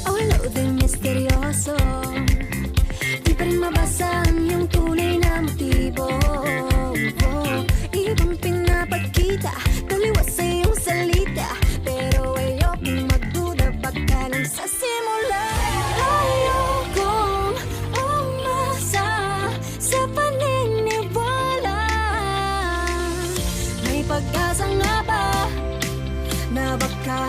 Awalo din misteryoso, di pa rin mabasa ang iyong tunay na motibo. Ibang pinapakita, taliwas sa iyong salita, pero ayokong magduda, baka lang sa simula. Ayokong umasa sa paniniwala. May pag-asa nga ba na baka